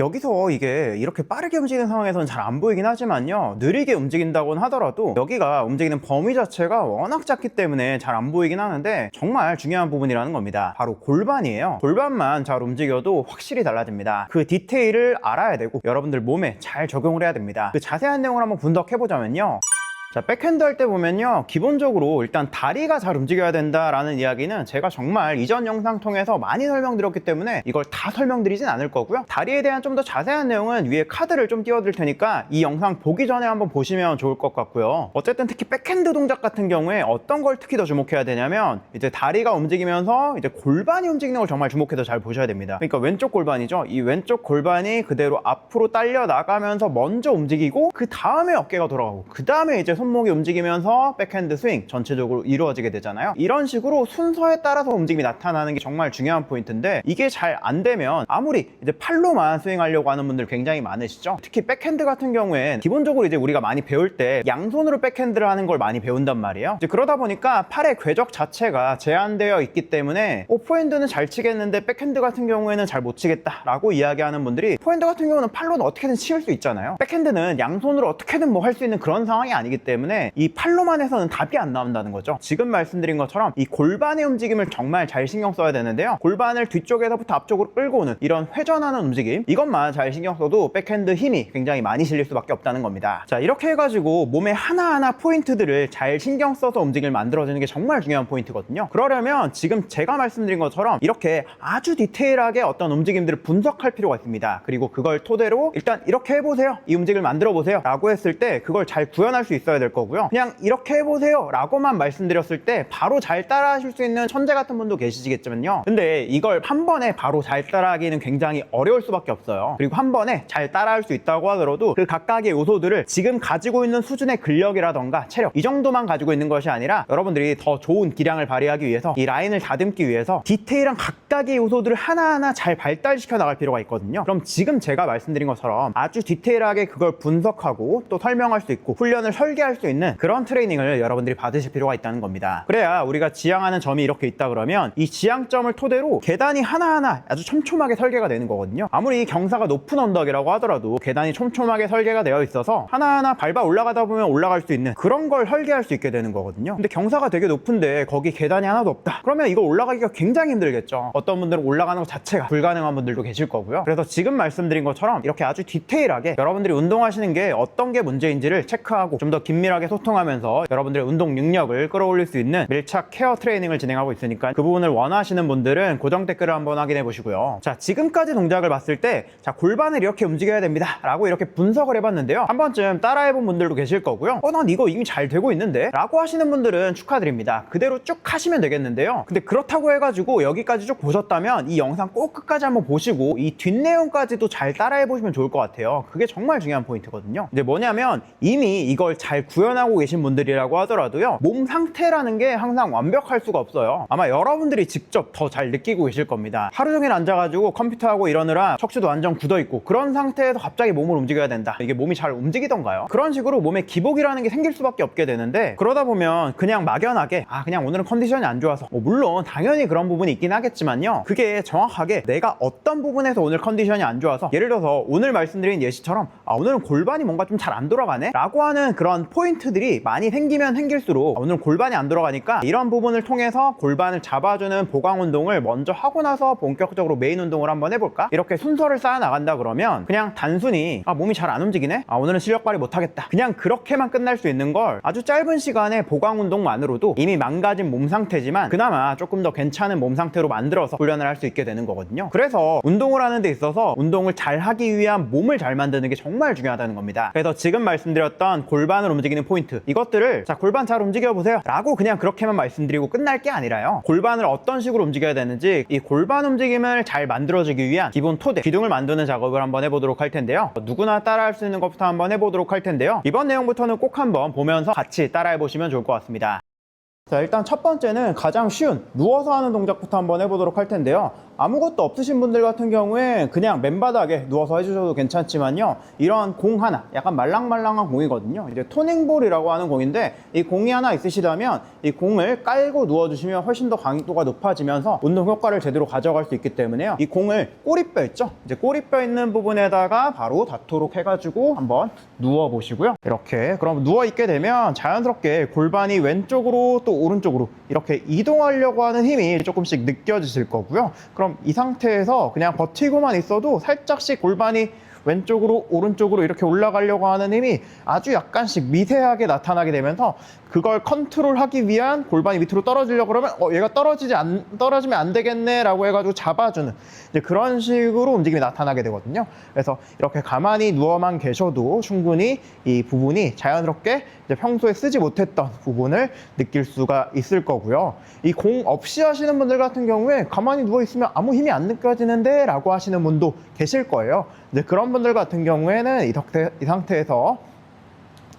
여기서 이게 이렇게 빠르게 움직이는 상황에서는 잘 안 보이긴 하지만요, 느리게 움직인다고는 하더라도 여기가 움직이는 범위 자체가 워낙 작기 때문에 잘 안 보이긴 하는데 정말 중요한 부분이라는 겁니다. 바로 골반이에요. 골반만 잘 움직여도 확실히 달라집니다. 그 디테일을 알아야 되고 여러분들 몸에 잘 적용을 해야 됩니다. 그 자세한 내용을 한번 분석해보자면요, 자, 백핸드 할 때 보면요, 기본적으로 일단 다리가 잘 움직여야 된다라는 이야기는 제가 정말 이전 영상 통해서 많이 설명드렸기 때문에 이걸 다 설명드리진 않을 거고요. 다리에 대한 좀 더 자세한 내용은 위에 카드를 좀 띄워드릴 테니까 이 영상 보기 전에 한번 보시면 좋을 것 같고요. 어쨌든 특히 백핸드 동작 같은 경우에 어떤 걸 특히 더 주목해야 되냐면, 이제 다리가 움직이면서 이제 골반이 움직이는 걸 정말 주목해서 잘 보셔야 됩니다. 그러니까 왼쪽 골반이죠. 이 왼쪽 골반이 그대로 앞으로 딸려 나가면서 먼저 움직이고, 그 다음에 어깨가 돌아가고, 그 다음에 이제 손목이 움직이면서 백핸드 스윙 전체적으로 이루어지게 되잖아요. 이런 식으로 순서에 따라서 움직임이 나타나는 게 정말 중요한 포인트인데, 이게 잘 안 되면 아무리 이제 팔로만 스윙하려고 하는 분들 굉장히 많으시죠. 특히 백핸드 같은 경우엔 기본적으로 이제 우리가 많이 배울 때 양손으로 백핸드를 하는 걸 많이 배운단 말이에요. 이제 그러다 보니까 팔의 궤적 자체가 제한되어 있기 때문에 포핸드는 잘 치겠는데 백핸드 같은 경우에는 잘 못 치겠다 라고 이야기하는 분들이, 포핸드 같은 경우는 팔로는 어떻게든 칠 수 있잖아요. 백핸드는 양손으로 어떻게든 뭐 할 수 있는 그런 상황이 아니기 때문에 이 팔로만 해서는 답이 안 나온다는 거죠. 지금 말씀드린 것처럼 이 골반의 움직임을 정말 잘 신경 써야 되는데요, 골반을 뒤쪽에서부터 앞쪽으로 끌고 오는 이런 회전하는 움직임, 이것만 잘 신경 써도 백핸드 힘이 굉장히 많이 실릴 수밖에 없다는 겁니다. 자, 이렇게 해가지고 몸의 하나하나 포인트들을 잘 신경 써서 움직임을 만들어주는 게 정말 중요한 포인트거든요. 그러려면 지금 제가 말씀드린 것처럼 이렇게 아주 디테일하게 어떤 움직임들을 분석할 필요가 있습니다. 그리고 그걸 토대로 일단 이렇게 해보세요, 이 움직임을 만들어 보세요 라고 했을 때 그걸 잘 구현할 수 있어야 될 거고요, 그냥 이렇게 해보세요 라고만 말씀드렸을 때 바로 잘 따라 하실 수 있는 천재 같은 분도 계시겠지만요, 근데 이걸 한 번에 바로 잘 따라하기는 굉장히 어려울 수밖에 없어요. 그리고 한 번에 잘 따라할 수 있다고 하더라도 그 각각의 요소들을 지금 가지고 있는 수준의 근력이라던가 체력, 이 정도만 가지고 있는 것이 아니라 여러분들이 더 좋은 기량을 발휘하기 위해서, 이 라인을 다듬기 위해서 디테일한 각각의 요소들을 하나하나 잘 발달시켜 나갈 필요가 있거든요. 그럼 지금 제가 말씀드린 것처럼 아주 디테일하게 그걸 분석하고 또 설명할 수 있고 훈련을 설계할 수 있는 그런 트레이닝을 여러분들이 받으실 필요가 있다는 겁니다. 그래야 우리가 지향하는 점이 이렇게 있다 그러면 이 지향점을 토대로 계단이 하나하나 아주 촘촘하게 설계가 되는 거거든요. 아무리 경사가 높은 언덕이라고 하더라도 계단이 촘촘하게 설계가 되어 있어서 하나하나 밟아 올라가다 보면 올라갈 수 있는 그런 걸 설계할 수 있게 되는 거거든요. 근데 경사가 되게 높은데 거기 계단이 하나도 없다 그러면 이거 올라가기가 굉장히 힘들겠죠. 어떤 분들은 올라가는 것 자체가 불가능한 분들도 계실 거고요. 그래서 지금 말씀드린 것처럼 이렇게 아주 디테일하게 여러분들이 운동하시는 게 어떤 게 문제인지를 체크하고 좀 더 긴밀하게 소통하면서 여러분들의 운동 능력을 끌어올릴 수 있는 밀착 케어 트레이닝을 진행하고 있으니까, 그 부분을 원하시는 분들은 고정 댓글을 한번 확인해 보시고요. 자, 지금까지 동작을 봤을 때, 자, 골반을 이렇게 움직여야 됩니다 라고 이렇게 분석을 해봤는데요, 한 번쯤 따라해본 분들도 계실 거고요. 난 이거 이미 잘 되고 있는데 라고 하시는 분들은 축하드립니다. 그대로 쭉 하시면 되겠는데요, 근데 그렇다고 해가지고 여기까지 쭉 보셨다면 이 영상 꼭 끝까지 한번 보시고 이 뒷내용까지도 잘 따라해 보시면 좋을 것 같아요. 그게 정말 중요한 포인트거든요. 근데 뭐냐면, 이미 이걸 잘 구현하고 계신 분들이라고 하더라도요, 몸 상태라는 게 항상 완벽할 수가 없어요. 아마 여러분들이 직접 더 잘 느끼고 계실 겁니다. 하루 종일 앉아가지고 컴퓨터하고 이러느라 척추도 완전 굳어있고 그런 상태에서 갑자기 몸을 움직여야 된다, 이게 몸이 잘 움직이던가요? 그런 식으로 몸에 기복이라는 게 생길 수밖에 없게 되는데, 그러다 보면 그냥 막연하게 그냥 오늘은 컨디션이 안 좋아서, 물론 당연히 그런 부분이 있긴 하겠지만요, 그게 정확하게 내가 어떤 부분에서 오늘 컨디션이 안 좋아서, 예를 들어서 오늘 말씀드린 예시처럼 오늘은 골반이 뭔가 좀 잘 안 돌아가네 라고 하는 그런 포인트들이 많이 생기면 생길수록 오늘 골반이 안 돌아가니까 이런 부분을 통해서 골반을 잡아주는 보강 운동을 먼저 하고 나서 본격적으로 메인 운동을 한번 해볼까? 이렇게 순서를 쌓아 나간다 그러면 그냥 단순히 몸이 잘 안 움직이네? 오늘은 실력 발휘 못하겠다, 그냥 그렇게만 끝날 수 있는 걸 아주 짧은 시간에 보강 운동만으로도 이미 망가진 몸 상태지만 그나마 조금 더 괜찮은 몸 상태로 만들어서 훈련을 할 수 있게 되는 거거든요. 그래서 운동을 하는 데 있어서 운동을 잘 하기 위한 몸을 잘 만드는 게 정말 중요하다는 겁니다. 그래서 지금 말씀드렸던 골반을 움직이는 포인트, 이것들을 자, 골반 잘 움직여 보세요 라고 그냥 그렇게만 말씀드리고 끝날 게 아니라요, 골반을 어떤 식으로 움직여야 되는지, 이 골반 움직임을 잘 만들어주기 위한 기본 토대, 기둥을 만드는 작업을 한번 해보도록 할 텐데요, 누구나 따라할 수 있는 것부터 한번 해보도록 할 텐데요, 이번 내용부터는 꼭 한번 보면서 같이 따라해 보시면 좋을 것 같습니다. 자, 일단 첫 번째는 가장 쉬운 누워서 하는 동작부터 한번 해보도록 할 텐데요, 아무것도 없으신 분들 같은 경우에 그냥 맨바닥에 누워서 해주셔도 괜찮지만요, 이런 공 하나, 약간 말랑말랑한 공이거든요. 이제 토닝볼이라고 하는 공인데, 이 공이 하나 있으시다면 이 공을 깔고 누워주시면 훨씬 더 강도가 높아지면서 운동 효과를 제대로 가져갈 수 있기 때문에요, 이 공을 꼬리뼈 있죠? 이제 꼬리뼈 있는 부분에다가 바로 닿도록 해가지고 한번 누워보시고요. 이렇게 그럼 누워있게 되면 자연스럽게 골반이 왼쪽으로 또 오른쪽으로 이렇게 이동하려고 하는 힘이 조금씩 느껴지실 거고요. 그럼 이 상태에서 그냥 버티고만 있어도 살짝씩 골반이 왼쪽으로 오른쪽으로 이렇게 올라가려고 하는 힘이 아주 약간씩 미세하게 나타나게 되면서, 그걸 컨트롤하기 위한 골반이 밑으로 떨어지려고 그러면 얘가 떨어지면 안 되겠네 라고 해가지고 잡아주는 이제 그런 식으로 움직임이 나타나게 되거든요. 그래서 이렇게 가만히 누워만 계셔도 충분히 이 부분이 자연스럽게 이제 평소에 쓰지 못했던 부분을 느낄 수가 있을 거고요. 이 공 없이 하시는 분들 같은 경우에 가만히 누워 있으면 아무 힘이 안 느껴지는데 라고 하시는 분도 계실 거예요. 이제 그런 분들 같은 경우에는 이 상태에서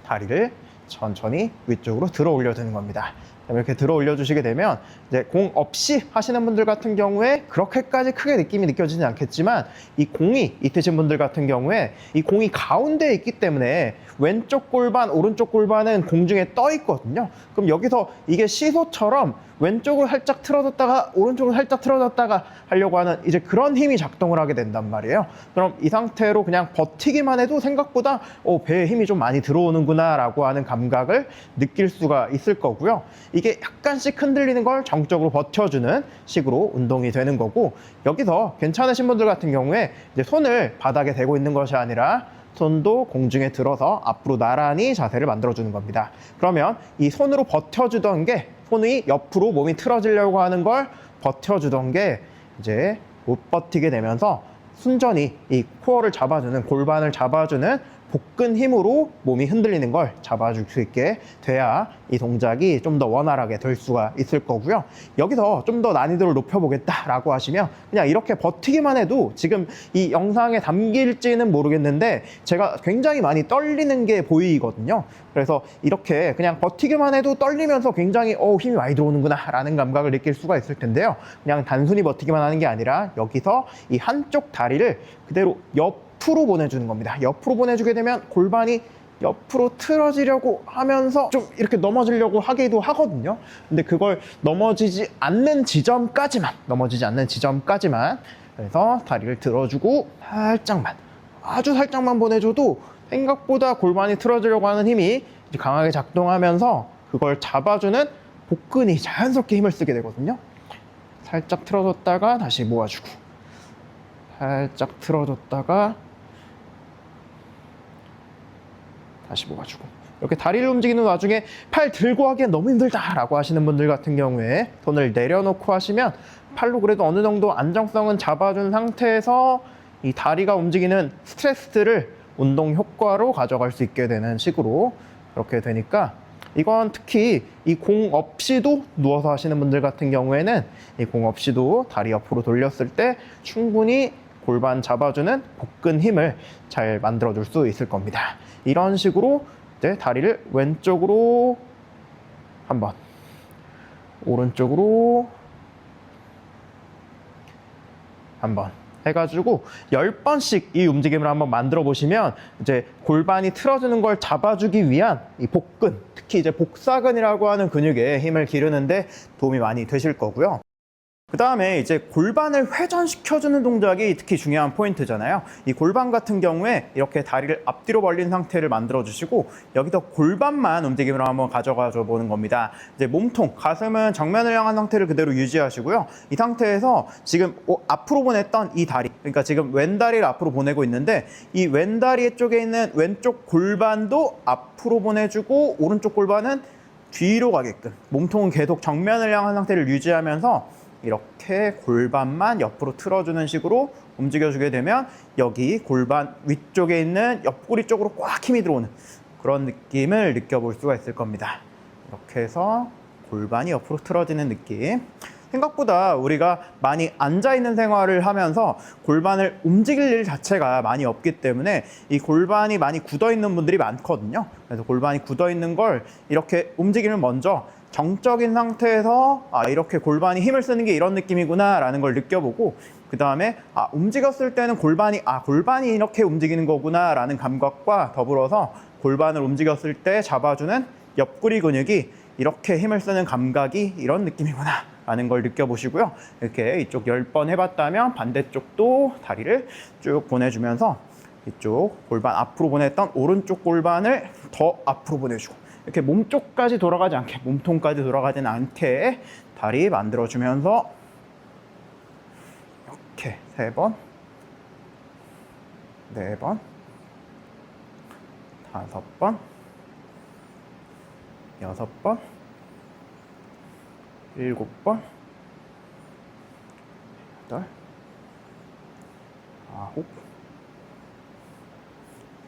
다리를 천천히 위쪽으로 들어 올려주는 겁니다. 이렇게 들어 올려주시게 되면 이제 공 없이 하시는 분들 같은 경우에 그렇게까지 크게 느낌이 느껴지진 않겠지만, 이 공이 있으신 분들 같은 경우에 이 공이 가운데에 있기 때문에 왼쪽 골반, 오른쪽 골반은 공중에 떠 있거든요. 그럼 여기서 이게 시소처럼 왼쪽을 살짝 틀어졌다가 오른쪽을 살짝 틀어졌다가 하려고 하는 이제 그런 힘이 작동을 하게 된단 말이에요. 그럼 이 상태로 그냥 버티기만 해도 생각보다 배에 힘이 좀 많이 들어오는구나 라고 하는 감각을 느낄 수가 있을 거고요. 이게 약간씩 흔들리는 걸 정적으로 버텨주는 식으로 운동이 되는 거고, 여기서 괜찮으신 분들 같은 경우에 이제 손을 바닥에 대고 있는 것이 아니라 손도 공중에 들어서 앞으로 나란히 자세를 만들어주는 겁니다. 그러면 이 손으로 버텨주던 게, 손이 옆으로 몸이 틀어지려고 하는 걸 버텨주던 게 이제 못 버티게 되면서 순전히 이 코어를 잡아주는, 골반을 잡아주는 복근 힘으로 몸이 흔들리는 걸 잡아줄 수 있게 돼야 이 동작이 좀 더 원활하게 될 수가 있을 거고요. 여기서 좀 더 난이도를 높여보겠다라고 하시면 그냥 이렇게 버티기만 해도, 지금 이 영상에 담길지는 모르겠는데 제가 굉장히 많이 떨리는 게 보이거든요. 그래서 이렇게 그냥 버티기만 해도 떨리면서 굉장히 힘이 많이 들어오는구나 라는 감각을 느낄 수가 있을 텐데요. 그냥 단순히 버티기만 하는 게 아니라 여기서 이 한쪽 다리를 그대로 옆으로 보내주는 겁니다. 옆으로 보내주게 되면 골반이 옆으로 틀어지려고 하면서 좀 이렇게 넘어지려고 하기도 하거든요. 근데 그걸 넘어지지 않는 지점까지만, 그래서 다리를 들어주고 살짝만, 아주 살짝만 보내줘도 생각보다 골반이 틀어지려고 하는 힘이 강하게 작동하면서 그걸 잡아주는 복근이 자연스럽게 힘을 쓰게 되거든요. 살짝 틀어줬다가 다시 모아주고, 살짝 틀어줬다가 다시 모아주고, 이렇게 다리를 움직이는 와중에 팔 들고 하기엔 너무 힘들다라고 하시는 분들 같은 경우에 손을 내려놓고 하시면 팔로 그래도 어느 정도 안정성은 잡아준 상태에서 이 다리가 움직이는 스트레스를 운동 효과로 가져갈 수 있게 되는 식으로 이렇게 되니까, 이건 특히 이 공 없이도 누워서 하시는 분들 같은 경우에는 이 공 없이도 다리 옆으로 돌렸을 때 충분히 골반 잡아주는 복근 힘을 잘 만들어줄 수 있을 겁니다. 이런 식으로 이제 다리를 왼쪽으로 한번, 오른쪽으로 한번 해가지고 10번씩 이 움직임을 한번 만들어 보시면 이제 골반이 틀어지는 걸 잡아주기 위한 이 복근, 특히 이제 복사근이라고 하는 근육에 힘을 기르는데 도움이 많이 되실 거고요. 그 다음에 이제 골반을 회전시켜주는 동작이 특히 중요한 포인트잖아요. 이 골반 같은 경우에 이렇게 다리를 앞뒤로 벌린 상태를 만들어 주시고, 여기서 골반만 움직임으로 한번 가져가 줘 보는 겁니다. 이제 몸통, 가슴은 정면을 향한 상태를 그대로 유지하시고요. 이 상태에서 지금 앞으로 보냈던 이 다리, 그러니까 지금 왼다리를 앞으로 보내고 있는데 이 왼다리 쪽에 있는 왼쪽 골반도 앞으로 보내주고, 오른쪽 골반은 뒤로 가게끔 몸통은 계속 정면을 향한 상태를 유지하면서 이렇게 골반만 옆으로 틀어주는 식으로 움직여주게 되면 여기 골반 위쪽에 있는 옆구리 쪽으로 꽉 힘이 들어오는 그런 느낌을 느껴볼 수가 있을 겁니다. 이렇게 해서 골반이 옆으로 틀어지는 느낌. 생각보다 우리가 많이 앉아있는 생활을 하면서 골반을 움직일 일 자체가 많이 없기 때문에 이 골반이 많이 굳어있는 분들이 많거든요. 그래서 골반이 굳어있는 걸 이렇게 움직이면 먼저 정적인 상태에서 이렇게 골반이 힘을 쓰는 게 이런 느낌이구나 라는 걸 느껴보고, 그 다음에 움직였을 때는 골반이 이렇게 움직이는 거구나 라는 감각과 더불어서 골반을 움직였을 때 잡아주는 옆구리 근육이 이렇게 힘을 쓰는 감각이 이런 느낌이구나 라는 걸 느껴보시고요. 이렇게 이쪽 10번 해봤다면 반대쪽도 다리를 쭉 보내주면서 이쪽 골반 앞으로 보냈던 오른쪽 골반을 더 앞으로 보내주고, 이렇게 몸쪽까지 돌아가지 않게, 몸통까지 돌아가지는 않게 다리 만들어주면서 이렇게 3번, 4번, 5번, 6번, 7번, 8, 9,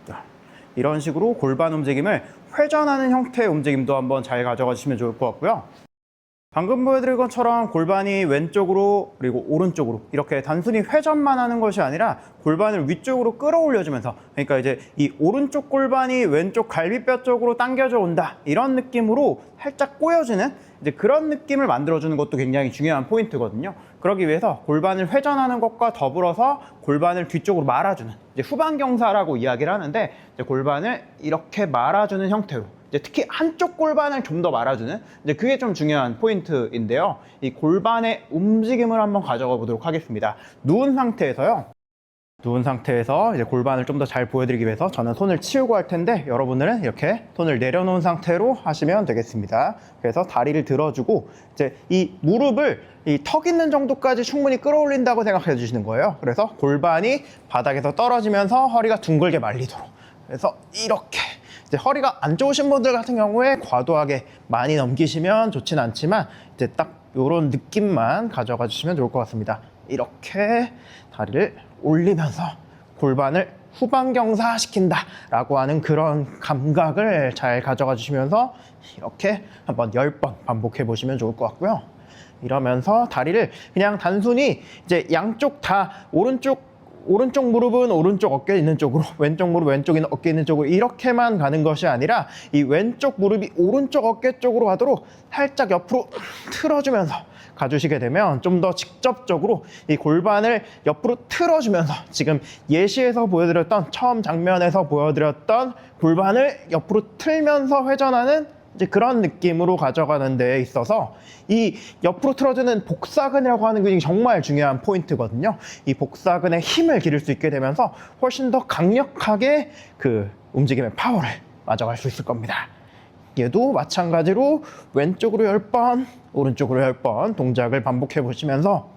10. 이런 식으로 골반 움직임을 회전하는 형태의 움직임도 한번 잘 가져가 주시면 좋을 것 같고요. 방금 보여드린 것처럼 골반이 왼쪽으로 그리고 오른쪽으로 이렇게 단순히 회전만 하는 것이 아니라 골반을 위쪽으로 끌어올려주면서, 그러니까 이제 이 오른쪽 골반이 왼쪽 갈비뼈 쪽으로 당겨져 온다, 이런 느낌으로 살짝 꼬여지는 이제 그런 느낌을 만들어주는 것도 굉장히 중요한 포인트거든요. 그러기 위해서 골반을 회전하는 것과 더불어서 골반을 뒤쪽으로 말아주는, 이제 후방경사라고 이야기를 하는데, 이제 골반을 이렇게 말아주는 형태로, 이제 특히 한쪽 골반을 좀 더 말아주는, 이제 그게 좀 중요한 포인트인데요. 이 골반의 움직임을 한번 가져가 보도록 하겠습니다. 누운 상태에서 이제 골반을 좀 더 잘 보여드리기 위해서 저는 손을 치우고 할 텐데, 여러분들은 이렇게 손을 내려놓은 상태로 하시면 되겠습니다. 그래서 다리를 들어주고 이제 이 무릎을 이 턱 있는 정도까지 충분히 끌어올린다고 생각해 주시는 거예요. 그래서 골반이 바닥에서 떨어지면서 허리가 둥글게 말리도록. 그래서 이렇게 이제 허리가 안 좋으신 분들 같은 경우에 과도하게 많이 넘기시면 좋진 않지만, 이제 딱 이런 느낌만 가져가 주시면 좋을 것 같습니다. 이렇게 다리를 올리면서 골반을 후방경사 시킨다 라고 하는 그런 감각을 잘 가져가 주시면서 이렇게 한번 10번 반복해 보시면 좋을 것 같고요. 이러면서 다리를 그냥 단순히 이제 양쪽 다 오른쪽 무릎은 오른쪽 어깨 있는 쪽으로, 왼쪽 무릎 왼쪽 있는 어깨 있는 쪽으로 이렇게만 가는 것이 아니라, 이 왼쪽 무릎이 오른쪽 어깨 쪽으로 가도록 살짝 옆으로 틀어주면서 가주시게 되면 좀 더 직접적으로 이 골반을 옆으로 틀어주면서, 지금 예시에서 보여드렸던, 처음 장면에서 보여드렸던 골반을 옆으로 틀면서 회전하는 이제 그런 느낌으로 가져가는 데 있어서 이 옆으로 틀어주는 복사근이라고 하는 근육이 정말 중요한 포인트거든요. 이 복사근에 힘을 기를 수 있게 되면서 훨씬 더 강력하게 그 움직임의 파워를 가져갈 수 있을 겁니다. 얘도 마찬가지로 왼쪽으로 10번, 오른쪽으로 10번 동작을 반복해 보시면서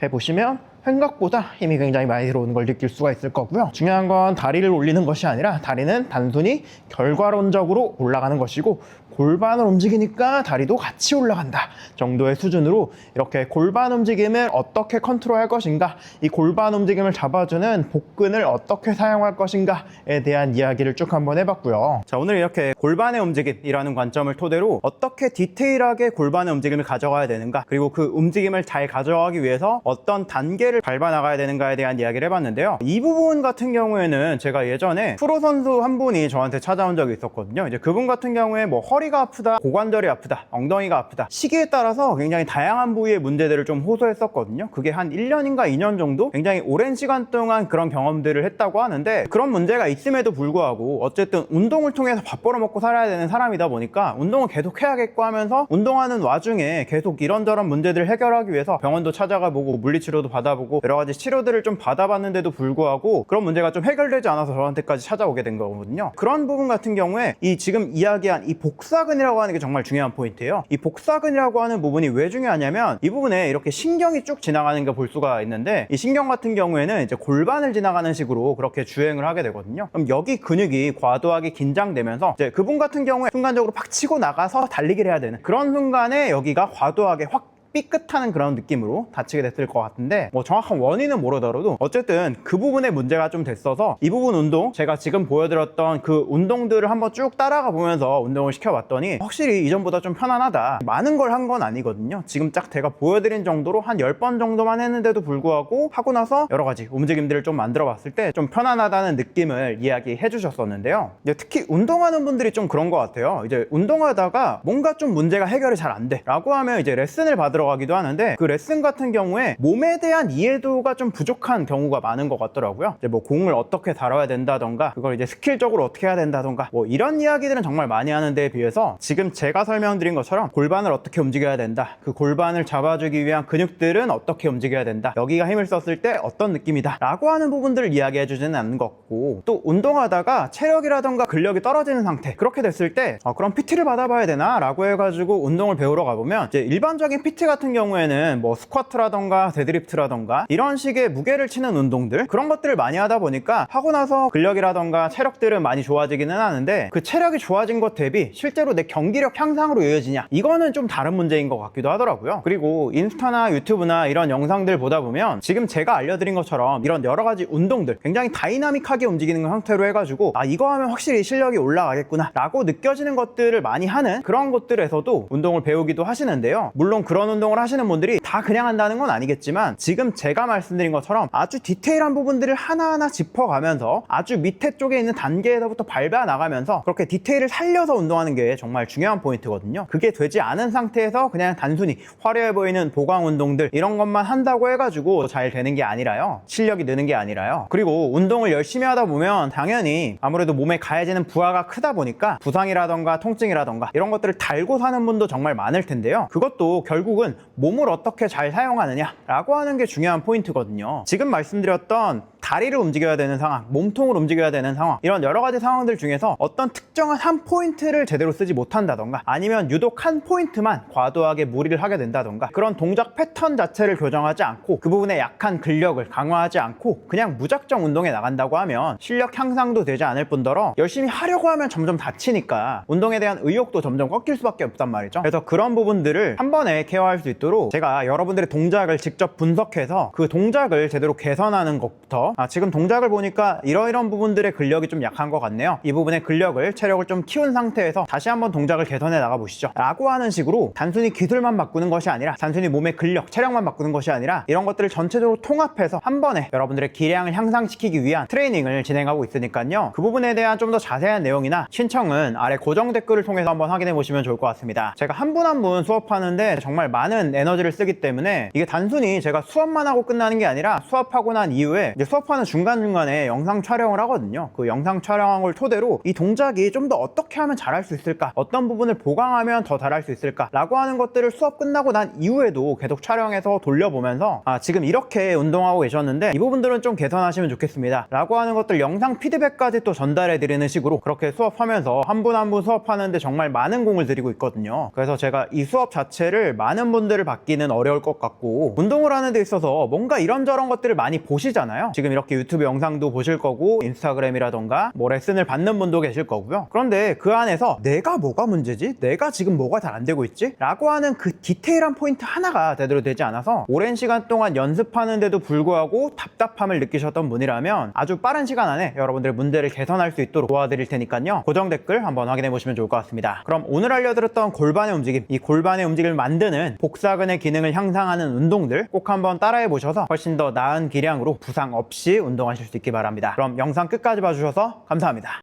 해보시면 생각보다 힘이 굉장히 많이 들어오는 걸 느낄 수가 있을 거고요. 중요한 건 다리를 올리는 것이 아니라, 다리는 단순히 결과론적으로 올라가는 것이고, 골반을 움직이니까 다리도 같이 올라간다 정도의 수준으로 이렇게 골반 움직임을 어떻게 컨트롤할 것인가, 이 골반 움직임을 잡아주는 복근을 어떻게 사용할 것인가에 대한 이야기를 쭉 한번 해봤고요. 자, 오늘 이렇게 골반의 움직임이라는 관점을 토대로 어떻게 디테일하게 골반의 움직임을 가져가야 되는가, 그리고 그 움직임을 잘 가져가기 위해서 어떤 단계를 밟아 나가야 되는가에 대한 이야기를 해봤는데요. 이 부분 같은 경우에는 제가 예전에 프로 선수 한 분이 저한테 찾아온 적이 있었거든요. 이제 그분 같은 경우에 뭐 허리가 아프다, 고관절이 아프다, 엉덩이가 아프다, 시기에 따라서 굉장히 다양한 부위의 문제들을 좀 호소했었거든요. 그게 한 1년인가 2년 정도 굉장히 오랜 시간 동안 그런 경험들을 했다고 하는데, 그런 문제가 있음에도 불구하고 어쨌든 운동을 통해서 밥 벌어먹고 살아야 되는 사람이다 보니까 운동을 계속 해야겠고 하면서, 운동하는 와중에 계속 이런저런 문제들을 해결하기 위해서 병원도 찾아가 보고 물리치료도 받아보고 여러 가지 치료들을 좀 받아봤는데도 불구하고 그런 문제가 좀 해결되지 않아서 저한테까지 찾아오게 된 거거든요. 그런 부분 같은 경우에 이 지금 이야기한 이 복사근이라고 하는 게 정말 중요한 포인트예요. 이 복사근이라고 하는 부분이 왜 중요하냐면, 이 부분에 이렇게 신경이 쭉 지나가는 걸 볼 수가 있는데, 이 신경 같은 경우에는 이제 골반을 지나가는 식으로 그렇게 주행을 하게 되거든요. 그럼 여기 근육이 과도하게 긴장되면서 이제 그분 같은 경우에 순간적으로 팍 치고 나가서 달리기를 해야 되는 그런 순간에 여기가 과도하게 확 삐끗하는 그런 느낌으로 다치게 됐을 것 같은데, 뭐 정확한 원인은 모르더라도 어쨌든 그 부분에 문제가 좀 됐어서 이 부분 운동, 제가 지금 보여드렸던 그 운동들을 한번 쭉 따라가 보면서 운동을 시켜봤더니 확실히 이전보다 좀 편안하다. 많은 걸 한 건 아니거든요. 지금 딱 제가 보여드린 정도로 한 10번 정도만 했는데도 불구하고 하고 나서 여러 가지 움직임들을 좀 만들어 봤을 때 좀 편안하다는 느낌을 이야기해 주셨었는데요. 이제 특히 운동하는 분들이 좀 그런 것 같아요. 이제 운동하다가 뭔가 좀 문제가 해결이 잘 안 돼 라고 하면 이제 레슨을 받으러 가기도 하는데, 그 레슨 같은 경우에 몸에 대한 이해도가 좀 부족한 경우가 많은 것 같더라고요. 이제 뭐 공을 어떻게 다뤄야 된다던가, 그걸 이제 스킬적으로 어떻게 해야 된다던가, 뭐 이런 이야기들은 정말 많이 하는 데에 비해서 지금 제가 설명드린 것처럼 골반을 어떻게 움직여야 된다, 그 골반을 잡아주기 위한 근육들은 어떻게 움직여야 된다, 여기가 힘을 썼을 때 어떤 느낌이다 라고 하는 부분들을 이야기해 주지는 않는 것 같고, 또 운동하다가 체력이라던가 근력이 떨어지는 상태, 그렇게 됐을 때 그럼 PT를 받아봐야 되나 라고 해가지고 운동을 배우러 가보면, 이제 일반적인 PT 같은 경우에는 뭐 스쿼트라던가 데드리프트라던가 이런 식의 무게를 치는 운동들, 그런 것들을 많이 하다 보니까 하고 나서 근력이라던가 체력들은 많이 좋아지기는 하는데, 그 체력이 좋아진 것 대비 실제로 내 경기력 향상으로 이어지냐, 이거는 좀 다른 문제인 것 같기도 하더라고요. 그리고 인스타나 유튜브나 이런 영상들 보다 보면 지금 제가 알려드린 것처럼 이런 여러 가지 운동들 굉장히 다이나믹하게 움직이는 상태로 해가지고 이거 하면 확실히 실력이 올라가겠구나 라고 느껴지는 것들을 많이 하는 그런 곳들에서도 운동을 배우기도 하시는데요. 물론 그런 운동을 하시는 분들이 다 그냥 한다는 건 아니겠지만, 지금 제가 말씀드린 것처럼 아주 디테일한 부분들을 하나하나 짚어가면서 아주 밑에 쪽에 있는 단계에서부터 밟아 나가면서 그렇게 디테일을 살려서 운동하는 게 정말 중요한 포인트거든요. 그게 되지 않은 상태에서 그냥 단순히 화려해 보이는 보강 운동들 이런 것만 한다고 해가지고 잘 되는 게 아니라요, 실력이 느는 게 아니라요. 그리고 운동을 열심히 하다 보면 당연히 아무래도 몸에 가해지는 부하가 크다 보니까 부상이라던가 통증이라던가 이런 것들을 달고 사는 분도 정말 많을 텐데요. 그것도 결국은 몸을 어떻게 잘 사용하느냐 라고 하는 게 중요한 포인트거든요. 지금 말씀드렸던 다리를 움직여야 되는 상황, 몸통을 움직여야 되는 상황, 이런 여러 가지 상황들 중에서 어떤 특정한 한 포인트를 제대로 쓰지 못한다던가, 아니면 유독 한 포인트만 과도하게 무리를 하게 된다던가, 그런 동작 패턴 자체를 교정하지 않고 그 부분에 약한 근력을 강화하지 않고 그냥 무작정 운동에 나간다고 하면 실력 향상도 되지 않을 뿐더러 열심히 하려고 하면 점점 다치니까 운동에 대한 의욕도 점점 꺾일 수밖에 없단 말이죠. 그래서 그런 부분들을 한 번에 케어할 수 있도록 제가 여러분들의 동작을 직접 분석해서 그 동작을 제대로 개선하는 것부터, 지금 동작을 보니까 이러이런 부분들의 근력이 좀 약한 것 같네요, 이 부분의 근력을, 체력을 좀 키운 상태에서 다시 한번 동작을 개선해 나가 보시죠 라고 하는 식으로, 단순히 기술만 바꾸는 것이 아니라, 단순히 몸의 근력, 체력만 바꾸는 것이 아니라 이런 것들을 전체적으로 통합해서 한 번에 여러분들의 기량을 향상시키기 위한 트레이닝을 진행하고 있으니까요. 그 부분에 대한 좀 더 자세한 내용이나 신청은 아래 고정 댓글을 통해서 한번 확인해 보시면 좋을 것 같습니다. 제가 한 분 한 분 수업하는데 정말 많은 에너지를 쓰기 때문에 이게 단순히 제가 수업만 하고 끝나는 게 아니라, 수업하고 난 이후에 이제 수업하는 중간중간에 영상 촬영을 하거든요. 그 영상 촬영한 걸 토대로 이 동작이 좀 더 어떻게 하면 잘할 수 있을까, 어떤 부분을 보강하면 더 잘할 수 있을까 라고 하는 것들을 수업 끝나고 난 이후에도 계속 촬영해서 돌려보면서, 지금 이렇게 운동하고 계셨는데 이 부분들은 좀 개선하시면 좋겠습니다 라고 하는 것들 영상 피드백까지 또 전달해 드리는 식으로 그렇게 수업하면서 한 분 한 분 수업하는데 정말 많은 공을 들이고 있거든요. 그래서 제가 이 수업 자체를 많은 분들을 받기는 어려울 것 같고, 운동을 하는 데 있어서 뭔가 이런저런 것들을 많이 보시잖아요. 지금 이렇게 유튜브 영상도 보실 거고, 인스타그램이라던가 뭐 레슨을 받는 분도 계실 거고요. 그런데 그 안에서 내가 뭐가 문제지? 내가 지금 뭐가 잘 안 되고 있지? 라고 하는 그 디테일한 포인트 하나가 제대로 되지 않아서 오랜 시간 동안 연습하는데도 불구하고 답답함을 느끼셨던 분이라면 아주 빠른 시간 안에 여러분들의 문제를 개선할 수 있도록 도와드릴 테니까요, 고정 댓글 한번 확인해 보시면 좋을 것 같습니다. 그럼 오늘 알려드렸던 골반의 움직임, 이 골반의 움직임을 만드는 복사근의 기능을 향상하는 운동들 꼭 한번 따라해 보셔서 훨씬 더 나은 기량으로 부상 없이 운동하실 수 있기 바랍니다. 그럼 영상 끝까지 봐주셔서 감사합니다.